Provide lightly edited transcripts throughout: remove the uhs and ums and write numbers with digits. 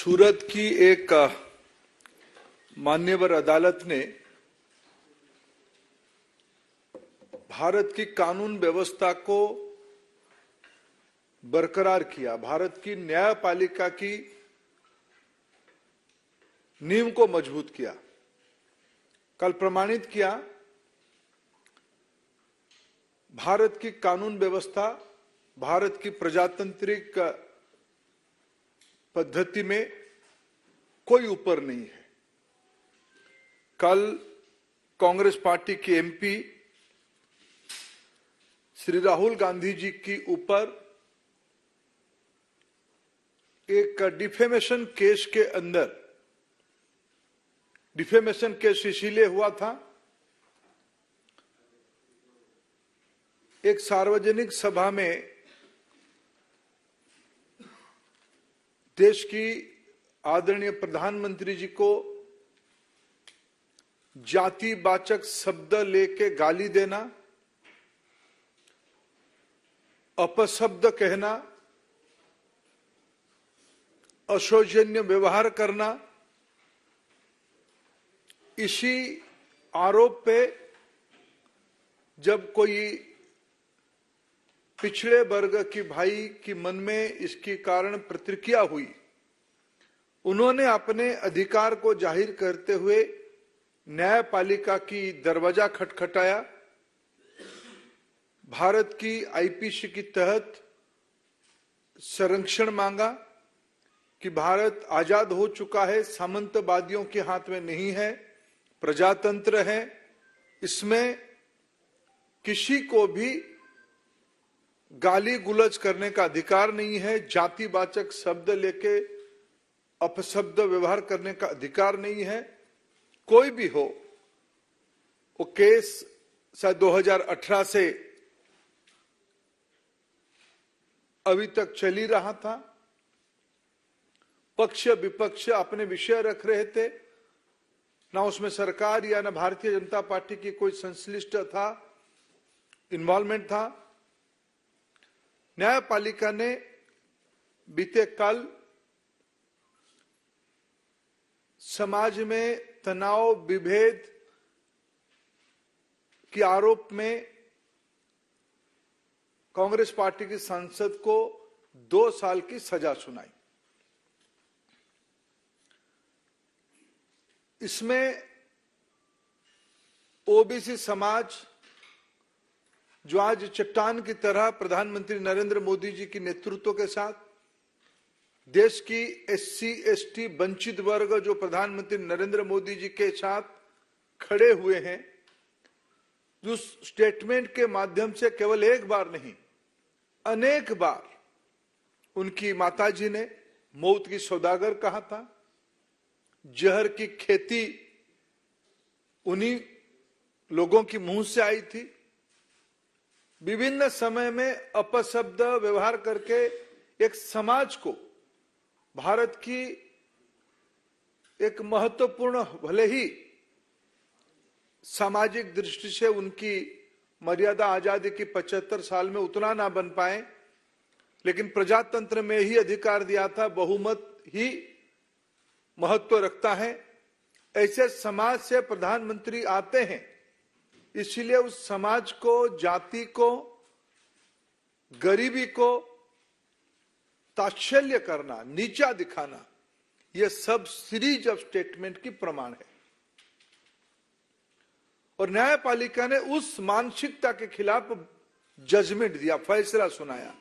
सूरत की एक मान्यवर अदालत ने भारत की कानून व्यवस्था को बरकरार किया, भारत की न्यायपालिका की नींव को मजबूत किया। कल प्रमाणित किया भारत की कानून व्यवस्था भारत की प्रजातांत्रिक पद्धति में कोई ऊपर नहीं है। कल कांग्रेस पार्टी के एमपी श्री राहुल गांधी जी की ऊपर एक डिफेमेशन केस के अंदर, डिफेमेशन केस इसीलिए हुआ था, एक सार्वजनिक सभा में देश की आदरणीय प्रधानमंत्री जी को जातिवाचक शब्द लेके गाली देना, अपशब्द कहना, अशोचनीय व्यवहार करना, इसी आरोप पे जब कोई पिछड़े वर्ग की भाई की मन में इसके कारण प्रतिक्रिया हुई, उन्होंने अपने अधिकार को जाहिर करते हुए न्यायपालिका की दरवाजा खटखटाया, भारत की आईपीसी के तहत संरक्षण मांगा कि भारत आजाद हो चुका है, सामंतवादियों के हाथ में नहीं है, प्रजातंत्र है, इसमें किसी को भी गाली गुलज करने का अधिकार नहीं है, जातिवाचक शब्द लेके अपशब्द व्यवहार करने का अधिकार नहीं है। कोई भी हो, वो केस शायद 2018 से अभी तक चल ही रहा था। पक्ष विपक्ष अपने विषय रख रहे थे, ना उसमें सरकार या ना भारतीय जनता पार्टी की कोई संश्लिष्ट था, इन्वॉल्वमेंट था। न्यायपालिका ने बीते कल समाज में तनाव विभेद के आरोप में कांग्रेस पार्टी के सांसद को 2 साल की सजा सुनाई। इसमें ओबीसी समाज, जो आज चट्टान की तरह प्रधानमंत्री नरेंद्र मोदी जी के नेतृत्व के साथ, देश की एससी एसटी वंचित वर्ग जो प्रधानमंत्री नरेंद्र मोदी जी के साथ खड़े हुए हैं, जो स्टेटमेंट के माध्यम से केवल एक बार नहीं अनेक बार उनकी माताजी ने मौत की सौदागर कहा था, जहर की खेती उन्हीं लोगों की मुंह से आई थी, विभिन्न समय में अपशब्द व्यवहार करके एक समाज को, भारत की एक महत्वपूर्ण, भले ही सामाजिक दृष्टि से उनकी मर्यादा आजादी की 75 साल में उतना ना बन पाए, लेकिन प्रजातंत्र में ही अधिकार दिया था, बहुमत ही महत्व रखता है। ऐसे समाज से प्रधानमंत्री आते हैं, इसलिए उस समाज को, जाति को, गरीबी को ताच्छल्य करना, नीचा दिखाना, यह सब सीरीज ऑफ स्टेटमेंट की प्रमाण है। और न्यायपालिका ने उस मानसिकता के खिलाफ जजमेंट दिया, फैसला सुनाया।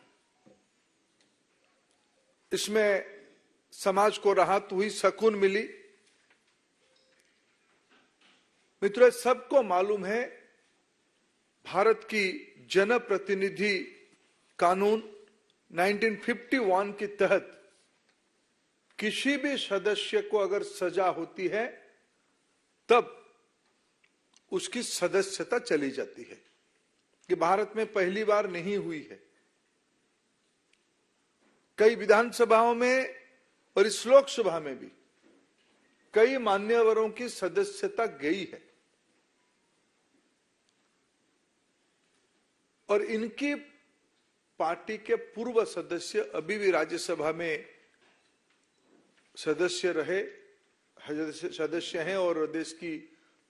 इसमें समाज को राहत हुई, सुकून मिली। मित्रों, सबको मालूम है भारत की जनप्रतिनिधि कानून 1951 के तहत किसी भी सदस्य को अगर सजा होती है तब उसकी सदस्यता चली जाती है। कि भारत में पहली बार नहीं हुई है। कई विधानसभाओं में और इस लोकसभा में भी कई मान्यवरों की सदस्यता गई है और इनकी पार्टी के पूर्व सदस्य अभी भी राज्यसभा में सदस्य रहे, सदस्य हैं और देश की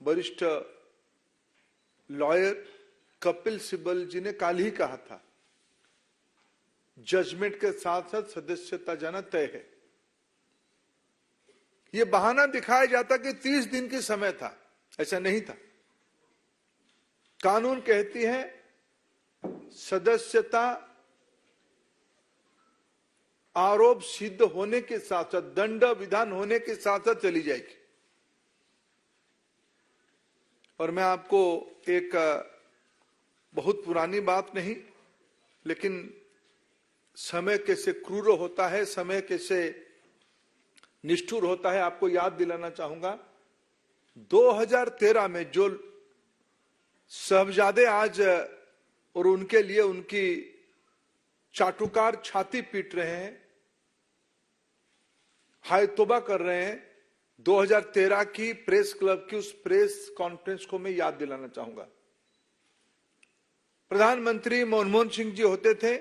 वरिष्ठ लॉयर कपिल सिब्बल जी ने कल ही कहा था, जजमेंट के साथ साथ सदस्यता जाना तय है। यह बहाना दिखाया जाता कि 30 दिन की समय था, ऐसा नहीं था। कानून कहती है सदस्यता आरोप सिद्ध होने के साथ साथ, दंड विधान होने के साथ साथ चली जाएगी। और मैं आपको एक बहुत पुरानी बात नहीं, लेकिन समय कैसे क्रूर होता है, समय कैसे निष्ठुर होता है, आपको याद दिलाना चाहूंगा। 2013 में जो साहबजादे आज और उनके लिए उनकी चाटुकार छाती पीट रहे हैं, हाय तौबा कर रहे हैं, 2013 की प्रेस क्लब की उस प्रेस कॉन्फ्रेंस को मैं याद दिलाना चाहूंगा। प्रधानमंत्री मनमोहन सिंह जी होते थे,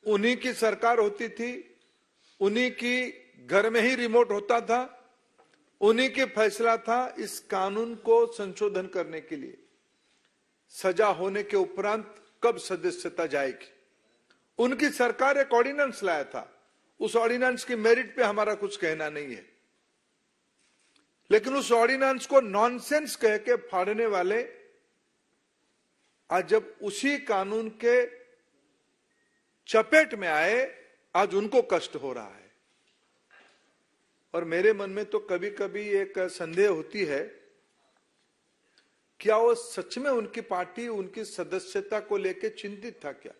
उन्हीं की सरकार होती थी, उन्हीं की घर में ही रिमोट होता था, उन्हीं के फैसला था इस कानून को संशोधन करने के लिए। सजा होने के उपरांत कब सदस्यता जाएगी, उनकी सरकार एक ऑर्डिनेंस लाया था। उस ऑर्डिनेंस की मेरिट पे हमारा कुछ कहना नहीं है, लेकिन उस ऑर्डिनेंस को नॉनसेंस कह के फाड़ने वाले आज जब उसी कानून के चपेट में आए, आज उनको कष्ट हो रहा है। और मेरे मन में तो कभी कभी एक संदेह होती है, क्या वो सच में उनकी पार्टी उनकी सदस्यता को लेकर चिंतित था क्या?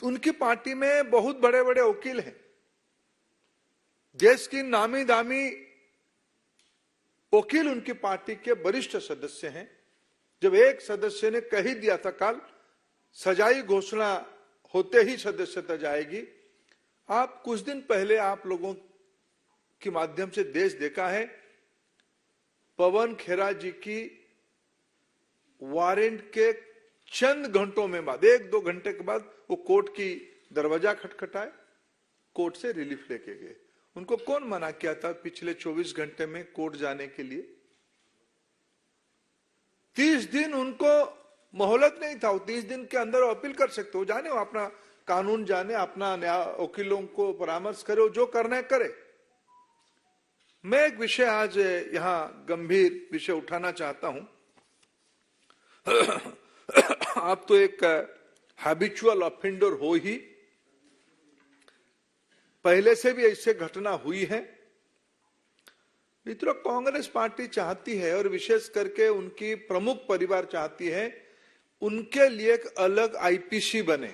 उनकी पार्टी में बहुत बड़े बड़े वकील हैं, देश की नामी दामी वकील उनकी पार्टी के वरिष्ठ सदस्य हैं। जब एक सदस्य ने कह ही दिया था कल, सजाई घोषणा होते ही सदस्यता जाएगी। आप कुछ दिन पहले आप लोगों के माध्यम से देश देखा है, पवन खेरा जी की वारंट के चंद घंटों में बाद, 1-2 घंटे के बाद वो कोर्ट की दरवाजा खटखटाए, कोर्ट से रिलीफ लेके गए। उनको कौन मना किया था पिछले 24 घंटे में कोर्ट जाने के लिए? 30 दिन उनको मोहलत नहीं था, 30 दिन के अंदर अपील कर सकते हो, जाने वो अपना कानून जाने, अपना वकीलों को परामर्श करे, जो करना है करे। मैं एक विषय आज यहां गंभीर विषय उठाना चाहता हूं। आप तो एक हैबिचुअल ऑफेंडर हो ही, पहले से भी ऐसे घटना हुई है। मित्रों, कांग्रेस पार्टी चाहती है और विशेष करके उनकी प्रमुख परिवार चाहती है, उनके लिए एक अलग आईपीसी बने।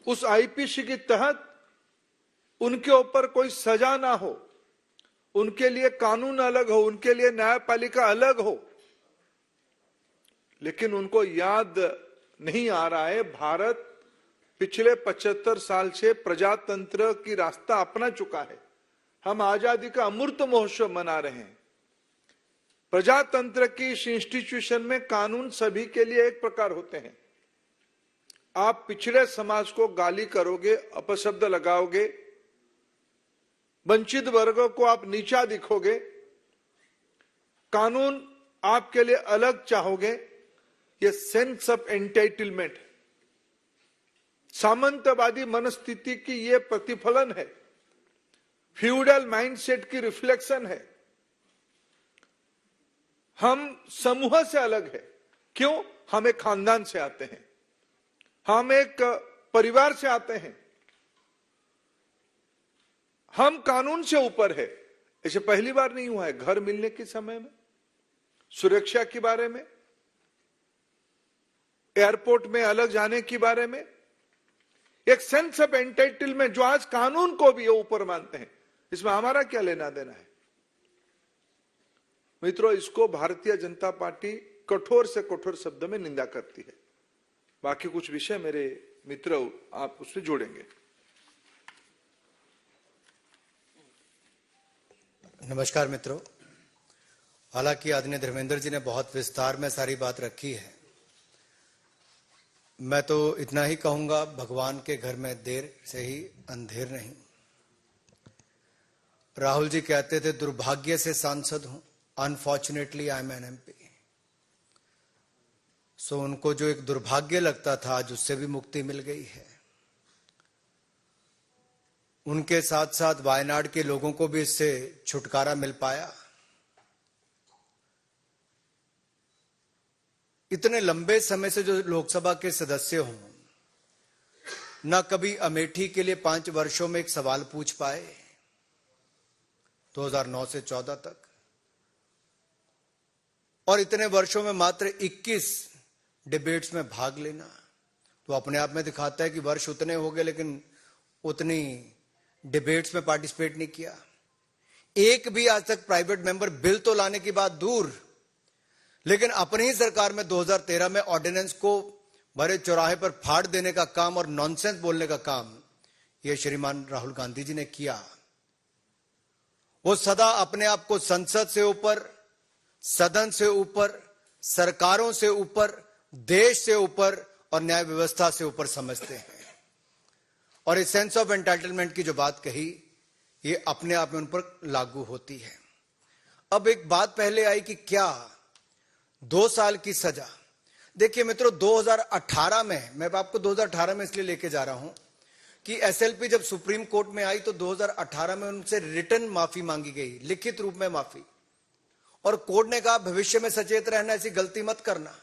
उस आईपीसी के तहत उनके ऊपर कोई सजा ना हो, उनके लिए कानून अलग हो, उनके लिए न्यायपालिका अलग हो। लेकिन उनको याद नहीं आ रहा है, भारत पिछले 75 साल से प्रजातंत्र की रास्ता अपना चुका है। हम आजादी का अमृत महोत्सव मना रहे हैं। प्रजातंत्र की इस इंस्टीट्यूशन में कानून सभी के लिए एक प्रकार होते हैं। आप पिछड़े समाज को गाली करोगे, अपशब्द लगाओगे, वंचित वर्गों को आप नीचा दिखोगे, कानून आपके लिए अलग चाहोगे, ये सेंस ऑफ एंटाइटलमेंट, सामंतवादी मनस्थिति की ये प्रतिफलन है, फ्यूडल माइंडसेट की रिफ्लेक्शन है। हम समूह से अलग है। क्यों? हम एक खानदान से आते हैं, हम एक परिवार से आते हैं, हम कानून से ऊपर है। ऐसे पहली बार नहीं हुआ है। घर मिलने के समय में, सुरक्षा के बारे में, एयरपोर्ट में अलग जाने के बारे में, एक सेंस ऑफ एंटाइटलमेंट जो आज कानून को भी ऊपर मानते हैं, इसमें हमारा क्या लेना देना है? मित्रों, इसको भारतीय जनता पार्टी कठोर से कठोर शब्द में निंदा करती है। बाकी कुछ विषय मेरे मित्र आप उससे जोड़ेंगे। नमस्कार मित्रों, हालांकि आदरणीय धर्मेंद्र जी ने बहुत विस्तार में सारी बात रखी है। मैं तो इतना ही कहूंगा, भगवान के घर में देर से ही अंधेर नहीं। राहुल जी कहते थे दुर्भाग्य से सांसद हूं, unfortunately I am an MP. So उनको जो एक दुर्भाग्य लगता था आज उससे भी मुक्ति मिल गई है। उनके साथ साथ वायनाड के लोगों को भी इससे छुटकारा मिल पाया। इतने लंबे समय से जो लोकसभा के सदस्य हों, न कभी अमेठी के लिए 5 वर्षों में एक सवाल पूछ पाए 2009 से 14 तक, और इतने वर्षों में मात्र 21 डिबेट्स में भाग लेना तो अपने आप में दिखाता है कि वर्ष उतने हो गए लेकिन उतनी डिबेट्स में पार्टिसिपेट नहीं किया। एक भी आज तक प्राइवेट मेंबर बिल तो लाने की बात दूर, लेकिन अपनी ही सरकार में 2013 में ऑर्डिनेंस को भरे चौराहे पर फाड़ देने का काम और नॉनसेंस बोलने का काम यह श्रीमान राहुल गांधी जी ने किया। वो सदा अपने आप को संसद से ऊपर, सदन से ऊपर, सरकारों से ऊपर, देश से ऊपर और न्याय व्यवस्था से ऊपर समझते हैं। और इस सेंस ऑफ एंटाइटलमेंट की जो बात कही, ये अपने आप में उन पर लागू होती है। अब एक बात पहले आई कि क्या 2 साल की सजा। देखिए मित्रों, 2018 में, मैं आपको 2018 में इसलिए लेके जा रहा हूं कि एसएलपी जब सुप्रीम कोर्ट में आई तो 2018 में उनसे रिटर्न माफी मांगी गई, लिखित रूप में माफी, और कोर्ट ने कहा भविष्य में सचेत रहना, ऐसी गलती मत करना।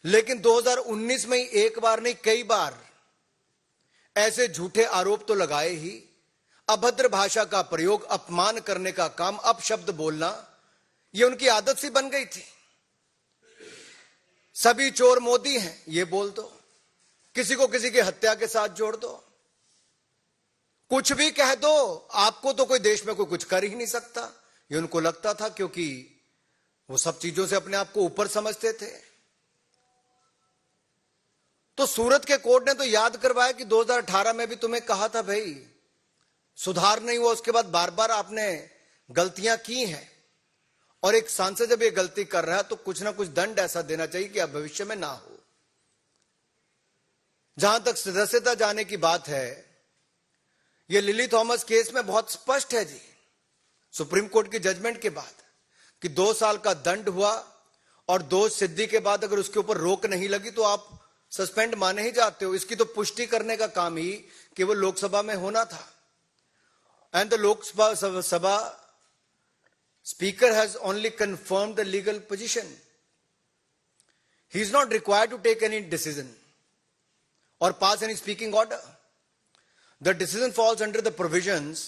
लेकिन 2019 में ही एक बार नहीं कई बार ऐसे झूठे आरोप तो लगाए ही। अभद्र भाषा का प्रयोग, अपमान करने का काम, अपशब्द बोलना, यह उनकी आदत सी बन गई थी। सभी चोर मोदी हैं ये बोल दो, किसी को किसी की हत्या के साथ जोड़ दो, कुछ भी कह दो, आपको तो कोई देश में कोई कुछ कर ही नहीं सकता, ये उनको लगता था, क्योंकि वो सब चीजों से अपने आप को ऊपर समझते थे। तो सूरत के कोर्ट ने तो याद करवाया कि 2018 में भी तुम्हें कहा था भाई, सुधार नहीं हुआ, उसके बाद बार बार आपने गलतियां की हैं, और एक सांसद जब ये गलती कर रहा है तो कुछ ना कुछ दंड ऐसा देना चाहिए कि अब भविष्य में ना हो। जहां तक सदस्यता जाने की बात है, यह लिली थॉमस केस में बहुत स्पष्ट है जी, सुप्रीम कोर्ट की जजमेंट के बाद, कि 2 साल का दंड हुआ और दोष सिद्धि के बाद अगर उसके ऊपर रोक नहीं लगी तो आप सस्पेंड माने ही जाते हो। इसकी तो पुष्टि करने का काम ही केवल लोकसभा में होना था। And the Lok Sabha speaker has only confirmed the legal position. He is not required to take any decision or pass any speaking order. The decision falls under the provisions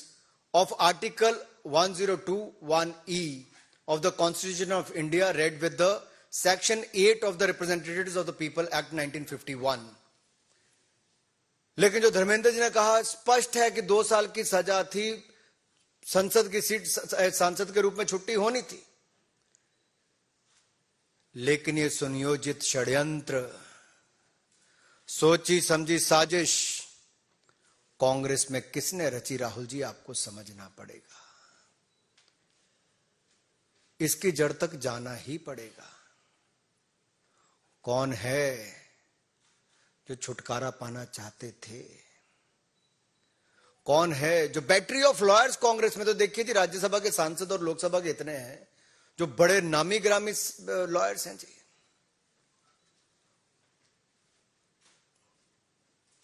of Article 1021E of the Constitution of India, read with the Section 8 of the Representatives of the People Act 1951. लेकिन जो धर्मेंद्र जी ने कहा, स्पष्ट है कि 2 साल की सजा थी, संसद की सीट सांसद के रूप में छुट्टी होनी थी। लेकिन ये सुनियोजित षड्यंत्र, सोची समझी साजिश कांग्रेस में किसने रची, राहुल जी आपको समझना पड़ेगा। इसकी जड़ तक जाना ही पड़ेगा। कौन है जो छुटकारा पाना चाहते थे? कौन है जो बैटरी ऑफ लॉयर्स कांग्रेस में? तो देखिए जी, राज्यसभा के सांसद और लोकसभा के इतने हैं जो बड़े नामी ग्रामी लॉयर्स हैं जी।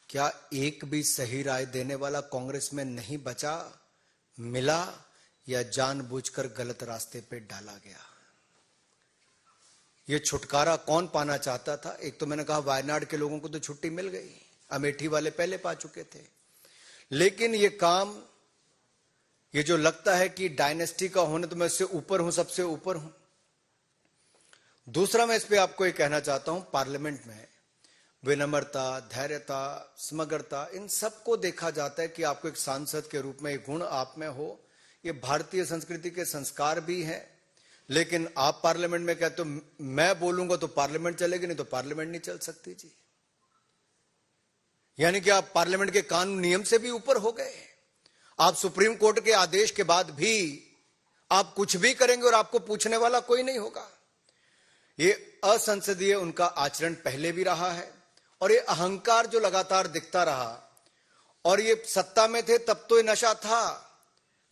क्या एक भी सही राय देने वाला कांग्रेस में नहीं बचा, मिला, या जानबूझकर गलत रास्ते पे डाला गया? ये छुटकारा कौन पाना चाहता था? एक तो मैंने कहा वायनाड के लोगों को तो छुट्टी मिल गई, अमेठी वाले पहले पा चुके थे, लेकिन ये काम, ये जो लगता है कि डायनेस्टी का होने तो मैं इससे ऊपर हूं, सबसे ऊपर हूं। दूसरा, मैं इस पे आपको ये कहना चाहता हूं, पार्लियामेंट में विनम्रता, धैर्यता, समग्रता, इन सबको देखा जाता है कि आपको एक सांसद के रूप में ये गुण आप में हो। ये भारतीय संस्कृति के संस्कार भी हैं। लेकिन आप पार्लियामेंट में कहते हो मैं बोलूंगा तो पार्लियामेंट चलेगी, नहीं तो पार्लियामेंट नहीं चल सकती जी। यानी कि आप पार्लियामेंट के कानून नियम से भी ऊपर हो गए। आप सुप्रीम कोर्ट के आदेश के बाद भी आप कुछ भी करेंगे और आपको पूछने वाला कोई नहीं होगा। ये असंसदीय उनका आचरण पहले भी रहा है और ये अहंकार जो लगातार दिखता रहा। और ये सत्ता में थे तब तो ये नशा था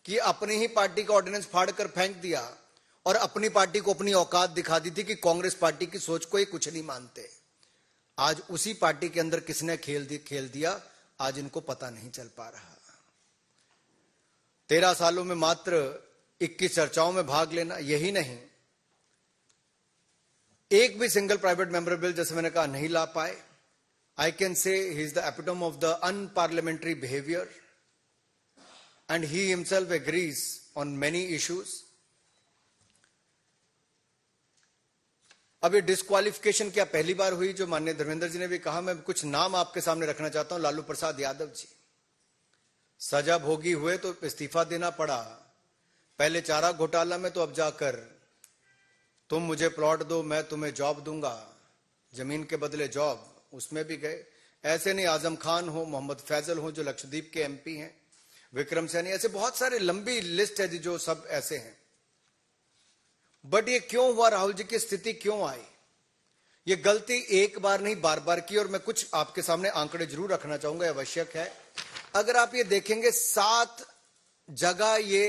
कि अपनी ही पार्टी का ऑर्डिनेंस फाड़कर फेंक दिया और अपनी पार्टी को अपनी औकात दिखा दी थी कि कांग्रेस पार्टी की सोच को ये कुछ नहीं मानते। आज उसी पार्टी के अंदर किसने खेल दिया आज इनको पता नहीं चल पा रहा। 13 सालों में मात्र 21 चर्चाओं में भाग लेना, यही नहीं एक भी सिंगल प्राइवेट मेंबर बिल जैसे मैंने कहा नहीं ला पाए। I can say he is the epitome of the unparliamentary behaviour and he himself agrees on many issues. अब ये डिस्क्वालिफिकेशन क्या पहली बार हुई? जो माननीय धर्मेंद्र जी ने भी कहा, मैं कुछ नाम आपके सामने रखना चाहता हूं। लालू प्रसाद यादव जी सजा भोगी हुए तो इस्तीफा देना पड़ा। पहले चारा घोटाला में तो अब जाकर तुम मुझे प्लॉट दो मैं तुम्हें जॉब दूंगा, जमीन के बदले जॉब, उसमें भी गए। ऐसे नहीं आजम खान हो, मोहम्मद फैजल हो जो लक्षद्वीप के एमपी हैं, विक्रम सैनी, ऐसे बहुत सारे लंबी लिस्ट है जो सब ऐसे हैं। बट ये क्यों हुआ? राहुल जी की स्थिति क्यों आई? ये गलती एक बार नहीं बार बार की। और मैं कुछ आपके सामने आंकड़े जरूर रखना चाहूंगा, आवश्यक है। अगर आप ये देखेंगे 7 जगह ये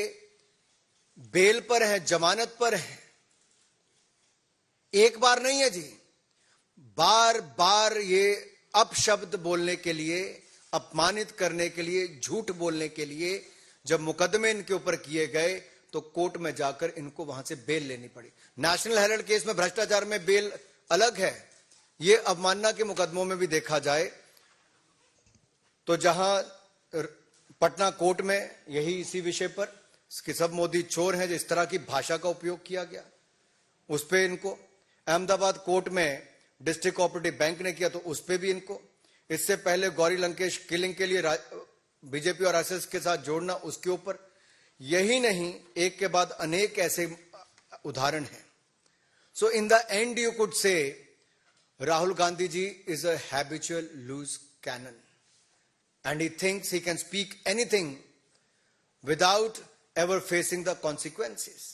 बेल पर है, जमानत पर है। एक बार नहीं है जी, बार बार ये अपशब्द बोलने के लिए, अपमानित करने के लिए, झूठ बोलने के लिए जब मुकदमे इनके ऊपर किए गए तो कोर्ट में जाकर इनको वहां से बेल लेनी पड़ी। नेशनल हेराल्ड केस में भ्रष्टाचार में बेल अलग है। ये अवमानना के मुकदमों में भी देखा जाए तो जहां पटना कोर्ट में यही इसी विषय पर कि सब मोदी चोर हैं, जिस तरह की भाषा का उपयोग किया गया उस पे इनको, अहमदाबाद कोर्ट में डिस्ट्रिक्ट कोऑपरेटिव बैंक ने किया तो उस पे भी इनको, इससे पहले गौरी लंकेश किलिंग के लिए बीजेपी और आरएसएस के साथ जोड़ना, उसके ऊपर। यही नहीं, एक के बाद अनेक ऐसे उदाहरण हैं। So in the end you could say Rahul Gandhi ji is a habitual loose cannon and he thinks he can speak anything without ever facing the consequences.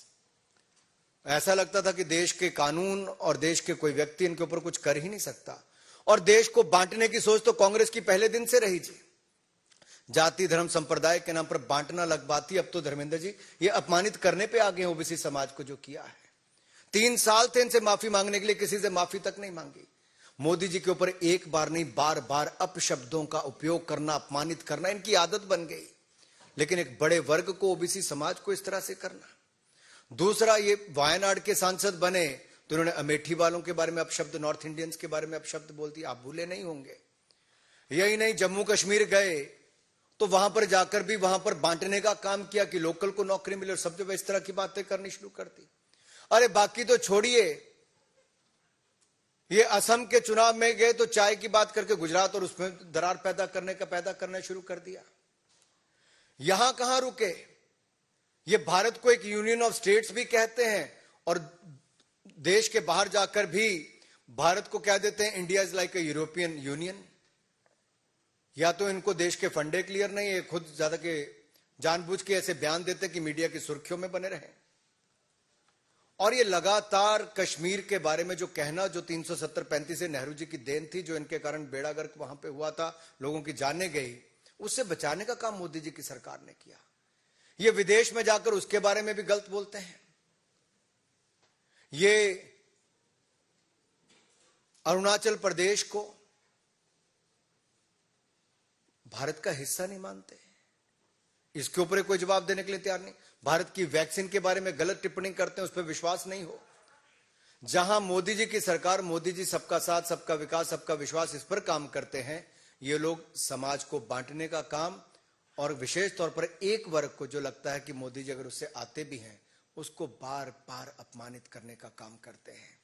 ऐसा लगता था कि देश के कानून और देश के कोई व्यक्ति इनके ऊपर कुछ कर ही नहीं सकता। और देश को बांटने की सोच तो कांग्रेस की पहले दिन से रही थी। जाति धर्म संप्रदाय के नाम पर बांटना अलग बात थी। अब तो धर्मेंद्र जी ये अपमानित करने पे आ गए ओबीसी समाज को, जो किया है। 3 साल थे इनसे माफी मांगने के लिए, किसी से माफी तक नहीं मांगी। मोदी जी के ऊपर एक बार नहीं बार बार अपशब्दों का उपयोग करना, अपमानित करना इनकी आदत बन गई। लेकिन एक बड़े वर्ग को, ओबीसी समाज को इस तरह से करना। दूसरा, ये वायनाड के सांसद बने तो उन्होंने अमेठी वालों के बारे में अपशब्द, नॉर्थ इंडियंस के बारे में अपशब्द बोल दिया, आप भूले नहीं होंगे। यही नहीं, जम्मू कश्मीर गए तो वहां पर जाकर भी वहां पर बांटने का काम किया कि लोकल को नौकरी मिले, और सब जब इस तरह की बातें करनी शुरू कर दी। अरे बाकी तो छोड़िए, ये असम के चुनाव में गए तो चाय की बात करके गुजरात और उसमें दरार पैदा करना शुरू कर दिया। यहां कहां रुके? ये भारत को एक यूनियन ऑफ स्टेट्स भी कहते हैं और देश के बाहर जाकर भी भारत को कह देते हैं India is like a European union. या तो इनको देश के फंडे क्लियर नहीं है, खुद ज्यादा के जानबूझ के ऐसे बयान देते कि मीडिया की सुर्खियों में बने रहे। और ये लगातार कश्मीर के बारे में जो कहना, जो 370-35 से नेहरू जी की देन थी, जो इनके कारण बेड़ा गर्क वहां पे हुआ था, लोगों की जाने गई, उससे बचाने का काम मोदी जी की सरकार ने किया। ये विदेश में जाकर उसके बारे में भी गलत बोलते हैं। ये अरुणाचल प्रदेश को भारत का हिस्सा नहीं मानते, इसके ऊपर कोई जवाब देने के लिए तैयार नहीं। भारत की वैक्सीन के बारे में गलत टिप्पणी करते हैं, उस पर विश्वास नहीं हो। जहां मोदी जी की सरकार, मोदी जी सबका साथ सबका विकास सबका विश्वास, इस पर काम करते हैं, ये लोग समाज को बांटने का काम, और विशेष तौर पर एक वर्ग को जो लगता है कि मोदी जी अगर उससे आते भी हैं उसको बार बार अपमानित करने का काम करते हैं।